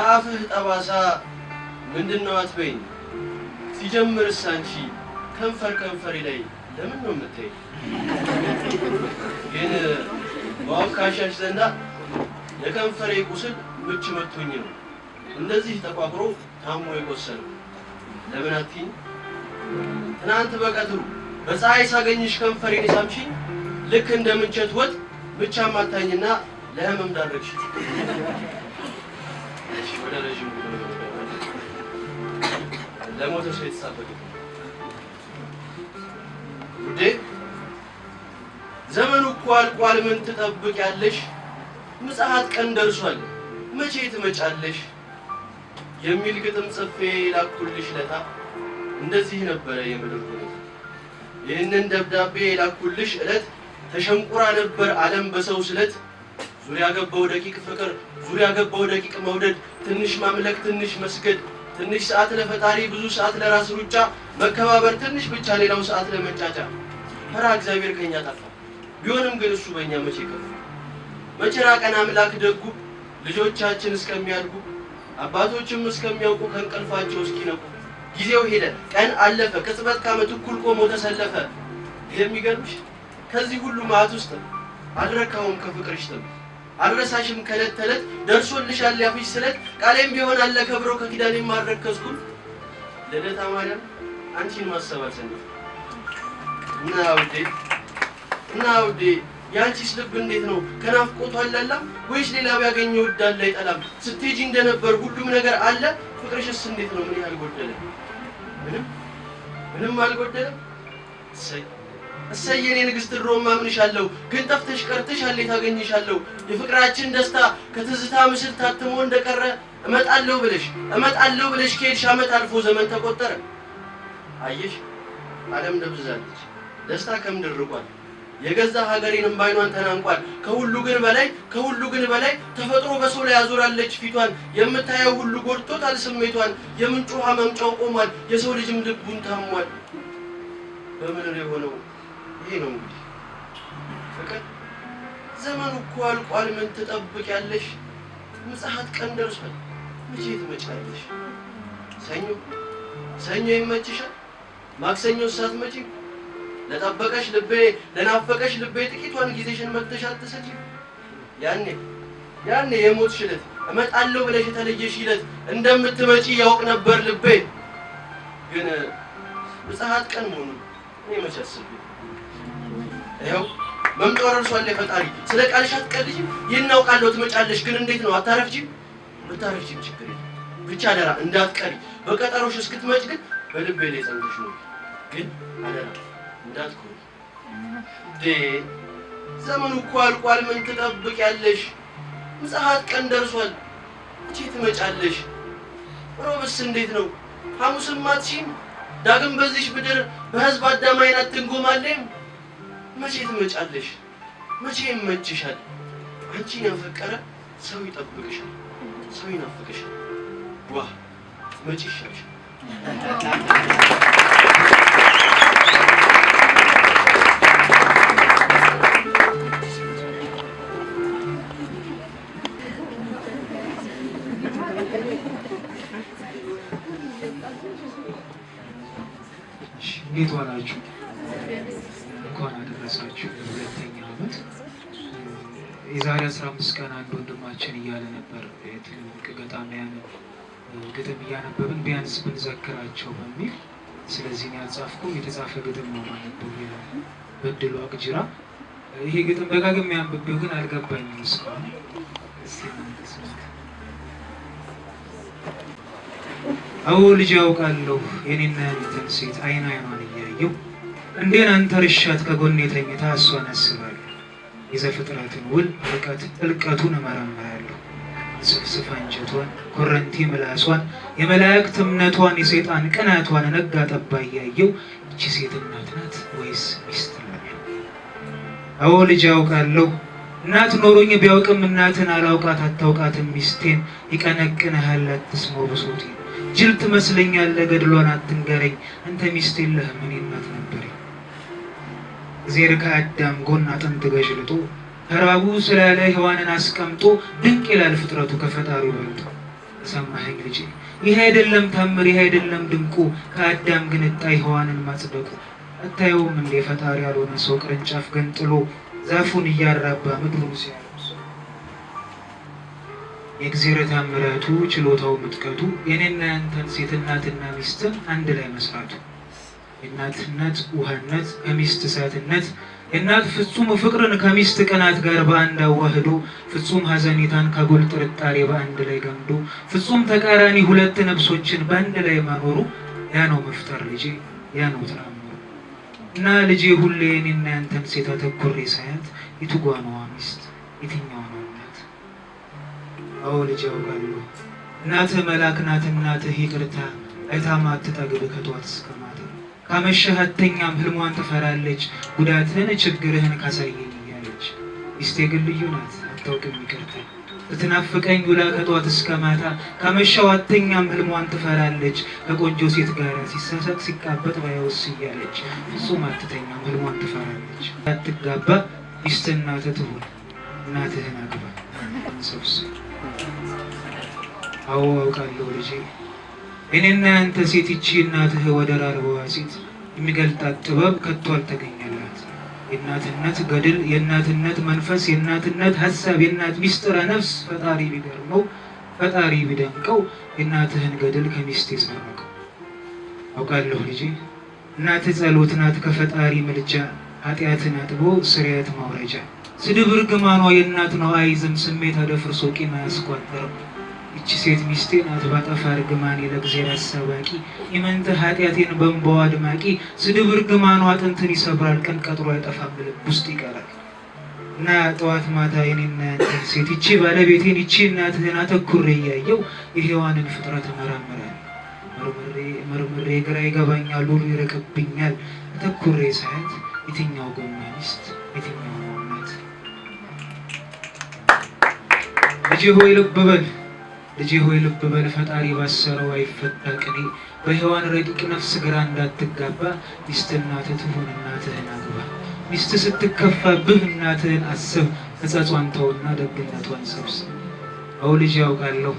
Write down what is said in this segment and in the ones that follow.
የአፍህ ጠባሳ ምንድነው አትበይኝ ሲጀምርስ አንቺ ከንፈሬ ላይ ለምን ነው የምትይ ግን ዋውካሻሽ ዘንዳ የከንፈሬ ቁስል ምች መቶኝ ነው እንደዚህ ተቋቁሮ ታሞ የቆሰለው ለምን አትይኝ ትናንት በቀትሩ በፀሐይ ሳገኝሽ ከንፈሬን ሳምሽኝ ልክ እንደ ምንቸት ወጥ ብቻ ማታኝና ለህመም ዳረግሽ እሺ ወደ ረጅም ለሞተ ሰው የተጻፈው ውዴ ዘመኑ እኮ አልቋል ምን ትጠብቂያለሽ ምጽአት ቀን ደርሷል መቼ ትመጫለሽ የሚል ግጥም ጽፌ ላኩልሽ ለታ እንደዚህ ነበር የምድር ሁኔታ ይህንን ደብዳቤ ላኩልሽ እለት ተሸንቁራ ነበር ዓለም በሰው ስለት ዙሪያ ገባው ደቂቅ ፍቅር ዙሪያ ገባው ደቂቅ መውደድ ትንሽ ማምለክ ትንሽ መስገድ ትንሽ ሰዓት ለፈጣሪ ብዙ ሰዓት ለራስ ሩጫ መከባበር ትንሽ ብቻ ሌላው ሰዓት ለመጫጫ ፈራ እግዚአብሔር ከኛ ጠፋ ቢሆንም ግን እሱ በእኛ መቼ ከፍ መቼ ራቀን አምላክ ደጉ ልጆቻችን እስከሚያድጉ አባቶችም እስከሚያውቁ ከንቀልፋቸው እስኪነቁ ጊዜው ሄደ ቀን አለፈ ቅጽበት ከዓመት እኩል ቆሞ ተሰለፈ የሚገርምሽ ከዚህ ሁሉ ማት ውስጥ አልረካውም ከፍቅርሽ ጥም አልረሳሽም ከለት ተለት ደርሶልሻል ያፍሽ ስለት ቃሌም ቢሆን አለ ከብሮ ከኪዳኔ ማረከስኩ ለደታ ማርያም አንቺን ማሰባሰብ እና ውዴ ያንቺስ ልብ እንዴት ነው ከናፍቆቱ አላላ ወይስ ሌላ ቢያገኘው ወዳለ አይጠላም ስትሄጂ እንደነበር ሁሉም ነገር አለ ፍቅርሽስ እንዴት ነው ምን ያህል ጎደለ ምንም አልጎደለም እሰይ የኔ ንግስት ድሮማ ምንሻለሁ ግን ጠፍተሽ ቀርተሻል የታገኝሻለሁ የፍቅራችን ደስታ ከትዝታ ምስል ታትሞ እንደቀረ እመጣለሁ ብለሽ ከሄድሽ ዓመት አልፎ ዘመን ተቆጠረ አየሽ ዓለም ደብዛለች ደስታ ከምድር ርቋል የገዛ ሀገሬንም ባይኗን ተናንቋል ከሁሉ ግን በላይ ተፈጥሮ በሰው ላይ ያዞራለች ፊቷን የምታየው ሁሉ ጎድቶታል ስሜቷን የምንጩ ውሃ መምጫው ቆሟል የሰው ልጅም ልቡን ታሟል በምድር የሆነው ይሄ ነው እንግዲህ ፍቅር ዘመኑ እኮ አልቋል ምን ትጠብቂያለሽ ምጽአት ቀን ደርሷል መቼ ትመጫለሽ ሰኞ ይመችሻል ማክሰኞ ሳትመጪ ለጠበቀሽ ልቤ ለናፈቀሽ ልቤ ጥቂቷን ጊዜሽን መጥተሻል ተሰጪ ያኔ የሞትሽ ዕለት እመጣለሁ ብለሽ የተለየሽ ዕለት እንደምትመጪ ያውቅ ነበር ልቤ ግን ምጽአት ቀን ሆኖ እኔ መቼ አስቤ ይኸው መምጣው ደርሷል የፈጣሪ ስለ ቃልሽ አትቀልጂ ይናውቃለሁ ትመጫለሽ ግን እንዴት ነው አታረፍጂም ብታረፍጂም ችግር የለም ብቻ አደራ እንዳትቀሪ በቀጠሮሽ እስክትመጭ ግን በልቤ ላይ ጸንተሽ ነው ግን አደራ እንዳትቆይ ዘመኑ እኮ አልቋል ምን ትጠብቂያለሽ ምጽአት ቀን ደርሷል መቼ ትመጫለሽ ሮብስ እንዴት ነው ሐሙስም አትሺም ዳግም በዚህ ምድር በህዝብ አዳማይን አትንጎማለሽ መቼ ትመጫለሽ መቼ ይመችሻል አንቺን ያፈቀረ ሰው ይጠብቅሻል ሰው ይናፍቅሻል ዋ መቼ ይሻልሽ እንዴት ዋላችሁ እንኳን አደረሳችሁ ለሁለተኛ ዓመት የዛሬ 15 ቀን አንድ ወንድማችን እያለ ነበር የትልቅ ገጣሚያን ግጥም እያነበብን ቢያንስ ብንዘክራቸው በሚል ስለዚህ ያልጻፍኩ የተጻፈ ግጥም ነው ማለት ነው በድሉ አቅጅራ ይሄ ግጥም ደጋግሜ አንብቤው ግን አልገባኝም እስካሁን አዎ ልጅ ያውቃለሁ የኔና ያንተን ሴት አይኗን እያየው እንዴን አንተ ርሻት ከጎኔ ተኝታ እሷን አስባለሁ የዘፍጥረትን ውል ርቀት ጥልቀቱን እመረምራለሁ ስፍስፍ አንጀቷን ኮረንቲ ምላሷን የመላእክት እምነቷን የሰይጣን ቅናቷን ነጋ ጠባ እያየው እቺ ሴት እናት ናት ወይስ ሚስት እላለሁ አዎ ልጅ ያውቃለሁ እናት ኖሮኝ ቢያውቅም እናትን አላውቃት አታውቃትም ሚስቴን ይቀነቅንሃል አትስማው ብሶቴ ጅል ትመስለኛለህ ገድሏን አትንገረኝ አንተ ሚስት የለህም እኔ እናት ነበረኝ እግዚአብሔር ከአዳም ጎን አጥንት ገዥልጦ ተራቡ ስላለ ሔዋንን አስቀምጦ ድንቅ ይላል ፍጥረቱ ከፈጣሪው በልጦ ሰማኸኝ ልጄ? ይህ አይደለም ታምር፣ ይህ አይደለም ድንቁ፣ ከአዳም ግን እጣይ ሔዋንን ማጽደቁ። አታየውም እንዴ ፈጣሪ ያልሆነ ሰው ቅርንጫፍ ገንጥሎ ዛፉን እያራባ ምድሩን ሲያለብስ? የእግዚአብሔር ታምራቱ ችሎታው ምጥቀቱ የኔና ያንተን ሴት እናትና ሚስትን አንድ ላይ መስራቱ። የእናትነት ውሃነት ከሚስት እሳትነት፣ የእናት ፍጹም ፍቅርን ከሚስት ቅናት ጋር በአንድ አዋህዶ፣ ፍጹም ሐዘኔታን ከጎል ጥርጣሬ በአንድ ላይ ገምዶ፣ ፍጹም ተቃራኒ ሁለት ነፍሶችን በአንድ ላይ ማኖሩ፣ ያ ነው መፍጠር ልጄ፣ ያ ነው ተአምሩ። እና ልጄ ሁሌ እኔና ያንተን ሴት አተኩሬ ሳያት የትጓነዋ ሚስት የትኛዋ ነው እናት? አዎ ልጄ አውቃለሁ እናትህ መልአክ ናት። እናትህ ይቅርታ አይታማ አትጠግብ ከጧት እስከ ማታ። ካመሸህ አተኛም ህልሟን ትፈራለች ጉዳትህን ችግርህን ካሳየኝ እያለች። ሚስቴ ግን ልዩ ናት አታውቅም ይቅርታ። ብትናፍቀኝ ውላ ከጧት እስከ ማታ። ካመሸው አተኛም ህልሟን ትፈራለች ከቆንጆ ሴት ጋር ሲሳሳቅ ሲቃበጥ ባያውስ እያለች። ፍጹም አትተኛም ህልሟን ትፈራለች። አትጋባ ሚስት እናትህ ትሁን እናትህን አግባ እንሰብስብ። አዎ አውቃለሁ ልጄ እኔና ያንተ ሴት ይቺ እናትህ ወደር አልባዋ ሴት የሚገልጣት ጥበብ ከቶ አልተገኘላት። የእናትነት ገድል የእናትነት መንፈስ የእናትነት ሀሳብ የእናት ሚስጥረ ነፍስ ፈጣሪ ቢገርመው ፈጣሪ ቢደንቀው የእናትህን ገድል ከሚስት የሰረቀው። አውቃለሁ ልጄ እናትህ ጸሎት ናት ከፈጣሪ ምልጃ ኃጢአትን አጥቦ ስርየት ማውረጃ። ስድብ እርግማኗ የእናት ነው አይዝም ስሜት አደፍርሶ ቂም አያስቋጥርም። ይቺ ሴት ሚስቴ ናት ባጠፋ እርግማኔ ለእግዚአብሔር አሳባቂ ኢመንተ ኃጢአቴን በእንባዋ አድማቂ። ስድብ እርግማኗ አጥንትን ይሰብራል ቀን ቀጥሮ አይጠፋም ልብ ውስጥ ይቀራል። እና ጠዋት ማታ የኔና ያንተን ሴት ይቺ ባለቤቴን ይቺ እናትህን አተኩሬ እያየው የሔዋንን ፍጥረት እመረምራለሁ። መርምሬ ግራ ይገባኛል ሁሉ ይረቅብኛል። አተኩሬ ሳያት የትኛው ጎኗ ሚስት የትኛው እናት? ልጄ ሆይ ልብ በል ልጄ ሆይ ልብ በል ፈጣሪ ባሰረው አይፈታ ቅኔ። በሔዋን ረቂቅ ነፍስ ግራ እንዳትጋባ ሚስት እናትህ ትሁን እናትህን አግባ። ሚስት ስትከፋብህ እናትህን አስብ ሕጸጿን ተውና ደግነቷን ሰብስብ። አዎ ልጄ ያውቃለሁ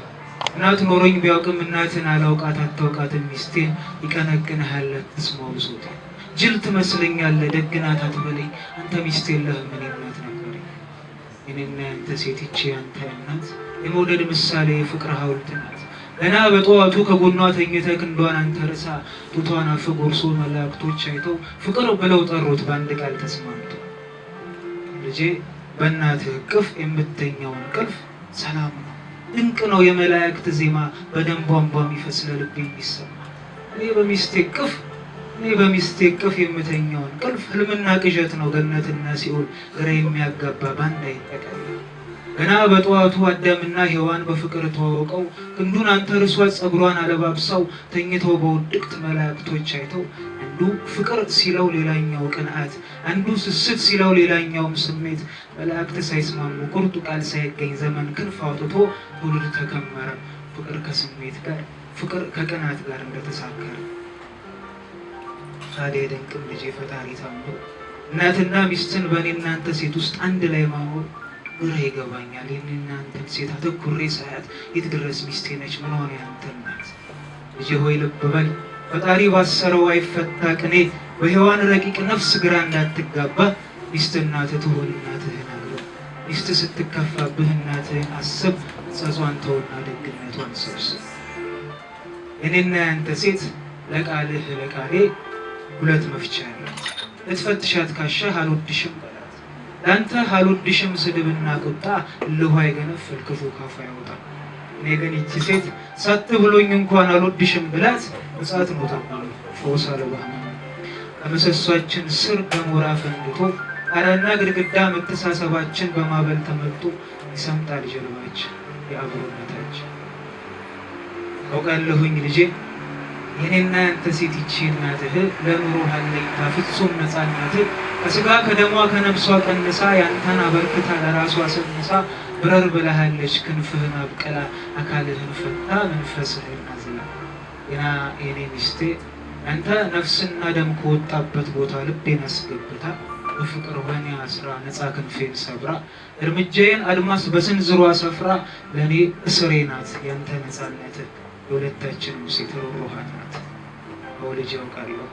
እናት ኖሮኝ ቢያውቅም እናትህን አላውቃት አታውቃትም ሚስቴን። ይቀነቅንሃል አትስማው ብሶቴን። ጅል ትመስለኛለህ ደግ ናት አትበለኝ አንተ ሚስት የለህም እኔ እናት ነበረኝ። እኔና ያንተ ሴት ይቺ ያንተ እናት የመውደድ ምሳሌ የፍቅር ሐውልት ናት። ገና በጠዋቱ ከጎኗ ተኝተህ ክንዷን አንተ ርሳ ጡቷን አፍ ጎርሶ መላእክቶች አይተው ፍቅር ብለው ጠሩት በአንድ ቃል ተስማምተው። ልጄ በእናትህ እቅፍ የምተኛው እንቅልፍ ሰላም ነው ድንቅ ነው የመላእክት ዜማ በደም ቧንቧ የሚፈስ ለልብ የሚሰማ። እኔ በሚስቴ እቅፍ የምተኛው እንቅልፍ ህልምና ቅዠት ነው ገነትና ሲኦል ግራ የሚያጋባ ባንድ አይጠቀልል። ገና በጠዋቱ አዳምና ሔዋን በፍቅር ተዋውቀው ክንዱን አንተርሷት ጸጉሯን አለባብሰው ተኝተው በውድቅት መላእክቶች አይተው አንዱ ፍቅር ሲለው ሌላኛው ቅንዓት አንዱ ስስት ሲለው ሌላኛውም ስሜት መላእክት ሳይስማሙ ቁርጡ ቃል ሳይገኝ ዘመን ክንፍ አውጥቶ ትውልድ ተከመረ ፍቅር ከስሜት ጋር ፍቅር ከቅናት ጋር እንደተሳከረ። ታዲያ ደንቅም ልጄ ፈጣሪ ታምሮ እናትና ሚስትን በእኔ እናንተ ሴት ውስጥ አንድ ላይ ማኖር ግራ ይገባኛል። የኔና አንተን ሴት አተኩሬ ሳያት የት ድረስ ሚስቴ ነች ምን ሆነ ያንተ ናት? ልጄ ሆይ ልብ በል ፈጣሪ ባሰረው አይፈታ ቅኔ። በሔዋን ረቂቅ ነፍስ ግራ እንዳትጋባ ሚስት እናትህ ትሁን እናትህን አግባ። ሚስት ስትከፋብህ እናትህን አስብ ሕጸጿን ተውና ደግነቷን ሰብስብ። የኔና ያንተ ሴት ለቃልህ ለቃሌ ሁለት መፍቻ አላት። ልትፈትሻት ካሻህ አልወድሽም በላት። ለአንተ አልወድሽም ስድብና ቁጣ እልሁ አይገነፍል ክፉ ካፏ ያወጣ። እኔ ግን ይቺ ሴት ሳት ብሎኝ እንኳን አልወድሽም ብላት እሳት ነው ተባለ ፈውስ አልባ ከምሰሷችን ስር ገሞራ ፈንድቶ ጣራና ግድግዳ መተሳሰባችን በማበል ተመቶ ይሰምጣል ጀርባችን የአብሮነታችን። አውቃለሁኝ ልጄ የኔና ያንተ ሴት ይቺ እናትህ ለኑሮ ሀለኝታ ፍጹም ነፃነትህ ከስጋ ከደሟ ከነፍሷ ቀንሳ ያንተን አበርክታ ለራሷ ሰንሳ ብረር ብለሃለች ክንፍህን አብቀላ አካልህን ፈታ መንፈስህን አዝላ። ገና የኔ ሚስቴ አንተ ነፍስና ደም ከወጣበት ቦታ ልቤን አስገብታ በፍቅር በኔ አስራ ነፃ ክንፌን ሰብራ እርምጃዬን አድማስ በስንዝሯ ሰፍራ ለእኔ እስሬ ናት ያንተ ነፃነት የሁለታችንም ሴት ሩህሩህ ናት። አዎ ልጅ ያውቃለሁ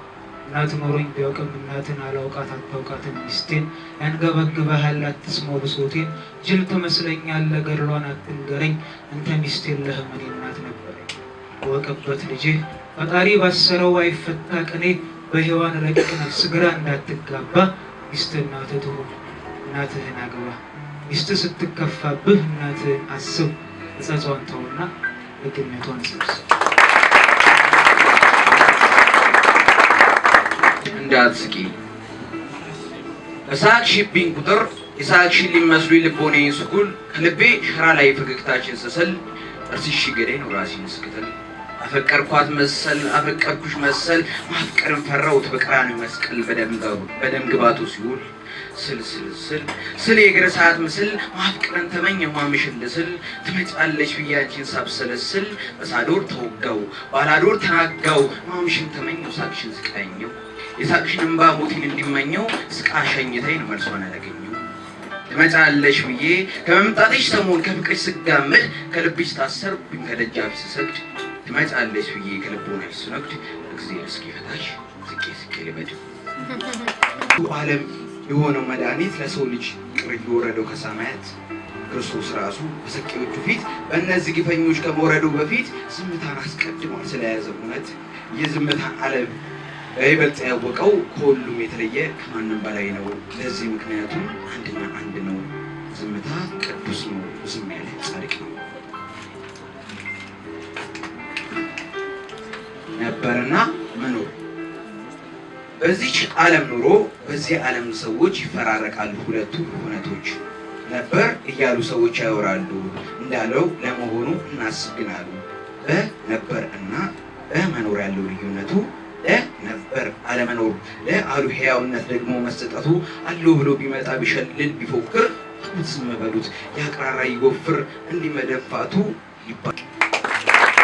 እናት ኖሮኝ ቢያውቅም እናትን አላውቃት አታውቃትም ሚስቴን ያንገበግበሃል አትስማው ብሶቴን ጅል ትመስለኛለህ ገድሏን አትንገረኝ አንተ ሚስት የለህም እኔ እናት ነበረኝ። ወቀበት ልጄ ፈጣሪ ባሰረው አይፈታ ቅኔ በሔዋን ረቂቅ ነፍስ ግራ እንዳትጋባ ሚስት እናትህ ትሁን እናትህን አግባ። ሚስት ስትከፋብህ እናትህን አስብ እጸጿን ተውና ደግነቷን ሰብስብ። እንዳትስቂ በሳቅሽብኝ ቁጥር የሳቅሽን ሊመስሉኝ ልቦናዬን ስኩል ከልቤ ሸራ ላይ ፈገግታችን ስስል እርስሽ ገዳይ ነው ራሴን ስክትል አፈቀርኳት መሰል አፈቀርኩሽ መሰል ማፍቀርን ፈራሁት በቀራንዮ መስቀል በደም ግባቱ ሲውል ስል የእግር ሰዓት ምስል ማፍቀርን ተመኘሁ ማምሽን ልስል ትመጫለሽ ብዬ አንቺን ሳብሰለስል በሳዶር ተወጋው ባላዶር ተናጋው ማምሽን ተመኘሁ ሳቅሽን ስቃኘው የሳቅሽን እንባ ሞቴን እንዲመኘው ስቃ ሸኝተኝ ነው መልሷን ያላገኘው። ትመጫለሽ ብዬ ከመምጣትሽ ሰሞን ከፍቅርሽ ስጋመድ ከልብሽ ታሰርኩኝ ከደጃፍሽ ስሰግድ ትመጫለሽ ብዬ ከልቦናሽ ስነግድ እግዚአብሔር እስኪፈታሽ ስቄ ልበድ። ዓለም የሆነው መድኃኒት ለሰው ልጅ ቅር የወረደው ከሰማያት ክርስቶስ ራሱ በሰቂዎቹ ፊት በእነዚህ ግፈኞች ከመውረዱ በፊት ዝምታን አስቀድሟል ስለያዘ እውነት የዝምታን ዓለም ይበልጥ ያወቀው ከሁሉም የተለየ ከማንም በላይ ነው። ለዚህ ምክንያቱም አንድና አንድ ነው። ዝምታ ቅዱስ ነው። ዝም ያለ ጻድቅ ነው። ነበርና መኖር በዚች ዓለም ኑሮ በዚህ ዓለም ሰዎች ይፈራረቃሉ ሁለቱ እውነቶች። ነበር እያሉ ሰዎች ያወራሉ እንዳለው ለመሆኑ እናስግናሉ። በነበር እና በመኖር ያለው ልዩነቱ ነበር አለመኖር ለአሉ ሕያውነት ደግሞ መሰጠቱ አለው ብሎ ቢመጣ ቢሸልል ቢፎክር ዝም በሉት ያቅራራ ይጎፍር እንዲመደፋቱ ይባል።